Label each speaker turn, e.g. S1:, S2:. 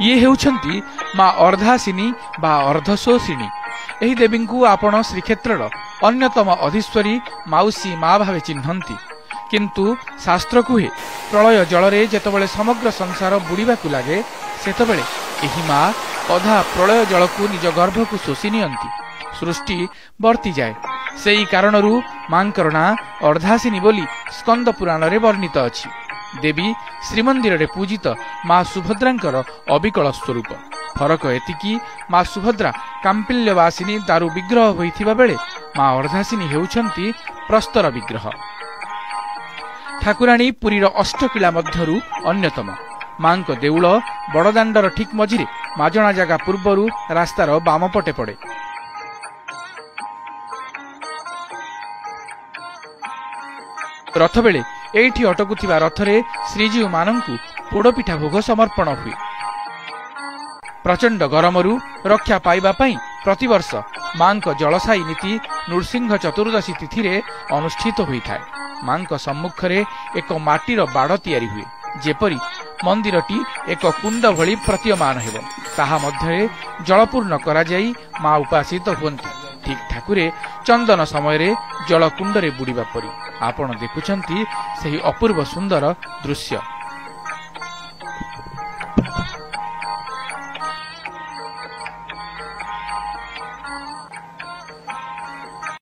S1: ये हेउछंती माँ अर्धासिनी बा अर्धशोषिणी। एही देवी को आपण श्रीक्षेत्र अन्यतम अधीश्वरी माउसी माँ भावे चिन्हती। किंतु शास्त्र कुहे प्रलय जलरे जेतबेले समग्र संसार बुड़ीबाकू लागे सेतबेले एही माँ अधा प्रलय जल को निज गर्भ को शोषि नियंती, सृष्टि बर्ती जाए। सेई कारणरू मांकर ना अर्धासिनी बोली स्कंद पुराण रे वर्णित अछि। देवी श्रीमंदिर रे पूजित माँ सुभद्रांकर अविकल स्वरूप। फरक एतिकी माँ सुभद्रा कांपिल्यवासिनी दारु विग्रह होइथिबा बेले माँ अर्धासिनी हेउछंती प्रस्तर विग्रह। ठाकुराणी पुरीर अष्टकिला मध्यरु अन्यतम। मांक देउल बड़दाण्डर ठीक मझिरे माजणा जागा पूर्वरु रास्तार बाम पटे पड़े। रथ बेले एठी अटकुथिबा रथरे श्रीजीव मानंकु पोड़पिठा भोग समर्पण हुए। प्रचंड गरमरू रक्षा पाइबा पई प्रतिवर्ष मांक जलसाई नीति नृसिंह चतुर्दशी तिथि रे अनुष्ठित होइथाय। मांक सम्मुखरे एक माटीर बाड़ तैयारी हुए, जेपरी मंदिरटी एक कुंड भली प्रतीयमान हेब। ताहा मध्यरे जलपूर्ण करा जाई मां उपासित हुअन्ति। ठीक ठाकुरे चंदन समय जलकुंडरे बुड़ीबा परी आपण देखुछंती सही अपूर्व सुंदर दृश्य।